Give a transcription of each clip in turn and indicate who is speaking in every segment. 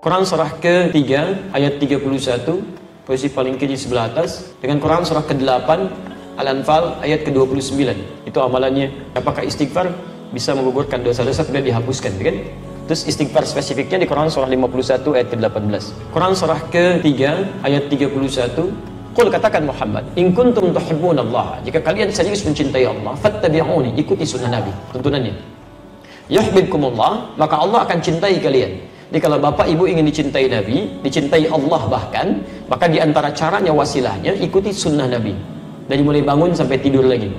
Speaker 1: Quran surah ke-3 ayat 31, posisi paling kiri sebelah atas, dengan Quran surah ke-8 Al-Anfal ayat ke-29. Itu amalannya. Apakah istighfar bisa menggugurkan dosa-dosa kemudian dihapuskan, kan? Terus istighfar spesifiknya di Quran surah 51 ayat ke-18. Quran surah ke-3 ayat 31, Qul, katakan Muhammad, in kuntum tuhibbunallah, jika kalian serius mencintai Allah, fattabi'uni, ikuti sunnah Nabi, tuntunannya. Yuhibbukumullah, maka Allah akan cintai kalian. Jadi kalau bapak ibu ingin dicintai Nabi, dicintai Allah bahkan, maka di antara caranya, wasilahnya, ikuti sunnah Nabi. Dari mulai bangun sampai tidur lagi.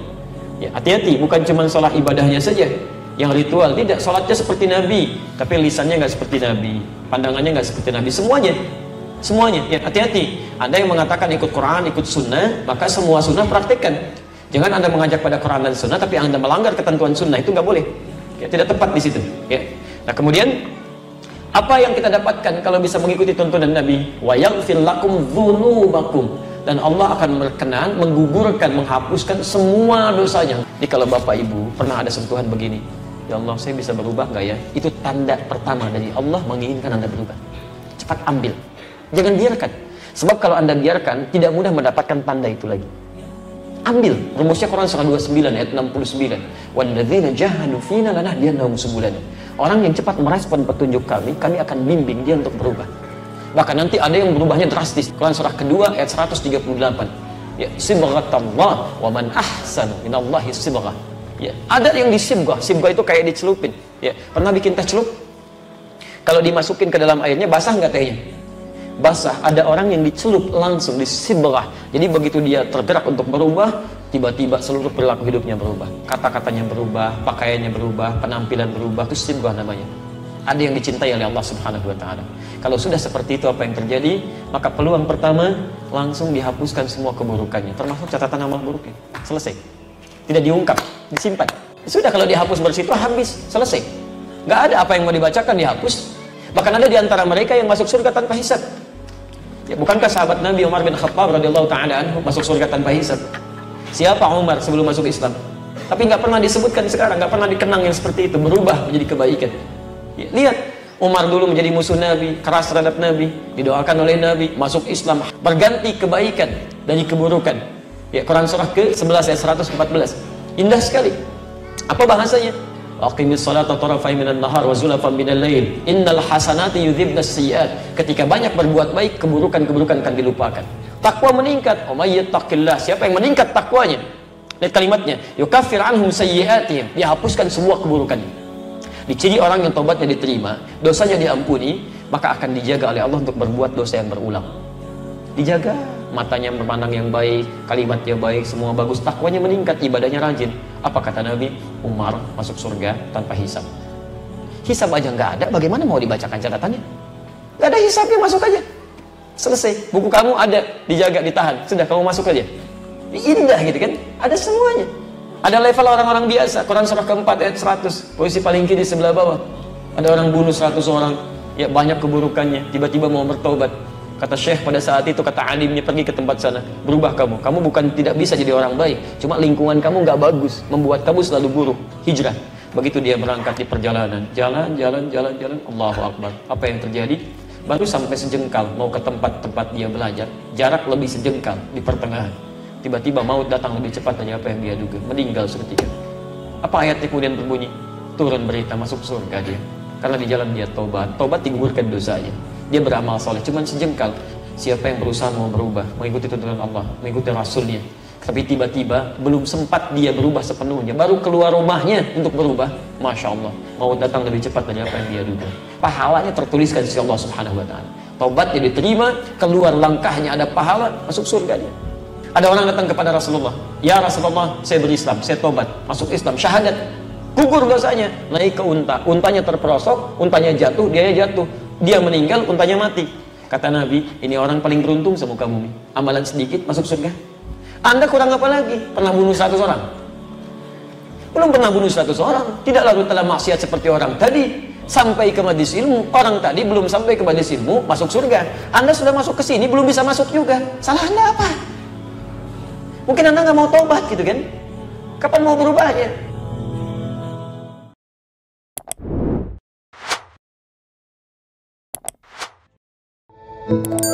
Speaker 1: Ya, hati-hati, bukan cuma sholat ibadahnya saja yang ritual, tidak. Sholatnya seperti Nabi, tapi lisannya nggak seperti Nabi, pandangannya nggak seperti Nabi, semuanya. Ya, hati-hati. Anda yang mengatakan ikut Quran, ikut sunnah, maka semua sunnah praktekkan. Jangan Anda mengajak pada Quran dan sunnah, tapi Anda melanggar ketentuan sunnah, itu nggak boleh. Ya, tidak tepat di situ. Ya. Nah, kemudian apa yang kita dapatkan kalau bisa mengikuti tuntunan Nabi? Wa yaghfir lakum dzunubakum, dan Allah akan berkenan menggugurkan, menghapuskan semua dosanya. Jadi kalau bapak ibu pernah ada sentuhan begini, ya Allah, saya bisa berubah nggak ya? Itu tanda pertama dari Allah menginginkan Anda berubah. Cepat ambil, jangan biarkan. Sebab kalau Anda biarkan, tidak mudah mendapatkan tanda itu lagi. Ambil. Rumusnya Quran surah 29 ayat 69. Walladzina jahadu fina lanahdiyannahum subulana. Orang yang cepat merespon petunjuk kami akan bimbing dia untuk berubah. Bahkan nanti ada yang berubahnya drastis. Quran surah kedua ayat 138. Ya, sibghatallah wa man ahsanu minallahi sibghah. Ya, ada yang disibghah. Sibghah itu kayak dicelupin. Ya, pernah bikin teh celup? Kalau dimasukin ke dalam airnya basah nggak tehnya? Basah. Ada orang yang dicelup langsung, disibghah. Jadi begitu dia tergerak untuk berubah, tiba-tiba seluruh perilaku hidupnya berubah, kata-katanya berubah, pakaiannya berubah, penampilan berubah. Itu sibghah namanya. Ada yang dicintai oleh Allah Subhanahu wa Ta'ala. Kalau sudah seperti itu, apa yang terjadi? Maka peluang pertama, langsung dihapuskan semua keburukannya, termasuk catatan amal buruknya. Selesai. Tidak diungkap, disimpan. Sudah, kalau dihapus bersih itu habis, selesai. Nggak ada apa yang mau dibacakan, dihapus. Bahkan ada di antara mereka yang masuk surga tanpa hisab. Ya, bukankah sahabat Nabi Umar bin Khattab radhiyallahu ta'ala anhu masuk surga tanpa hisab? Siapa Umar sebelum masuk Islam? Tapi nggak pernah disebutkan sekarang, nggak pernah dikenang yang seperti itu, berubah menjadi kebaikan. Ya, lihat, Umar dulu menjadi musuh Nabi, keras terhadap Nabi, didoakan oleh Nabi, masuk Islam, berganti kebaikan dari keburukan. Ya, Quran surah ke-11 ayat 114. Indah sekali. Apa bahasanya? Aqimis salata tarafai minan nahar wa zulafan minal lail. Innal hasanati yudhibnas sayyi'at. Ketika banyak berbuat baik, keburukan-keburukan akan dilupakan. Takwa meningkat. Oh mayyattaqillah. Siapa yang meningkat takwanya? Lihat kalimatnya. Yukaffir anhum sayyi'atihim. Dia hapuskan semua keburukannya. Diciri orang yang tobatnya diterima, dosanya diampuni, maka akan dijaga oleh Allah untuk berbuat dosa yang berulang. Dijaga, matanya memandang yang baik, kalimatnya baik, semua bagus, takwanya meningkat, ibadahnya rajin. Apa kata Nabi? Umar masuk surga tanpa hisab. Hisab aja nggak ada, bagaimana mau dibacakan catatannya? Nggak ada hisabnya, masuk aja. Selesai, buku kamu ada, dijaga, ditahan. Sudah, kamu masuk aja. Indah gitu kan? Ada semuanya. Ada level orang-orang biasa. Quran surah keempat ayat 100, posisi paling kiri sebelah bawah. Ada orang bunuh 100 orang, ya banyak keburukannya, tiba-tiba mau bertobat. Kata Syekh pada saat itu, kata alimnya, pergi ke tempat sana, berubah kamu. Kamu bukan tidak bisa jadi orang baik, cuma lingkungan kamu nggak bagus, membuat kamu selalu buruk. Hijrah. Begitu dia berangkat di perjalanan, jalan, Allahu Akbar. Apa yang terjadi? Baru sampai sejengkal mau ke tempat-tempat dia belajar, jarak lebih sejengkal di pertengahan. Tiba-tiba maut datang lebih cepat dari apa yang dia duga, meninggal seketika. Apa ayatnya kemudian berbunyi? Turun berita, masuk surga dia. Karena di jalan dia tobat digugurkan dosanya. Dia beramal soleh, cuman sejengkal. Siapa yang berusaha mau berubah, mengikuti tuntunan Allah, mengikuti Rasulnya, tapi tiba-tiba belum sempat dia berubah sepenuhnya, baru keluar rumahnya untuk berubah, Masya Allah, maut datang lebih cepat dari apa yang dia duga. Pahalanya tertuliskan di sisi Allah Subhanahu wa Ta'ala. Tobatnya diterima, keluar langkahnya ada pahala, masuk surga dia. Ada orang datang kepada Rasulullah, ya Rasulullah, saya berislam, saya tobat, masuk Islam, syahadat, gugur dosanya, naik ke unta, untanya terperosok, untanya jatuh, dia jatuh, dia meninggal, untanya mati. Kata Nabi, ini orang paling beruntung sama kamu, amalan sedikit masuk surga. Anda kurang apa lagi? Pernah bunuh 100 orang? Belum pernah bunuh 100 orang, tidak lalu telah maksiat seperti orang tadi. Sampai ke majelis ilmu, orang tadi belum sampai ke majelis ilmu, masuk surga. Anda sudah masuk ke sini, belum bisa masuk juga. Salah Anda apa? Mungkin Anda nggak mau tobat gitu kan? Kapan mau berubahnya?
Speaker 2: wabarakatuh.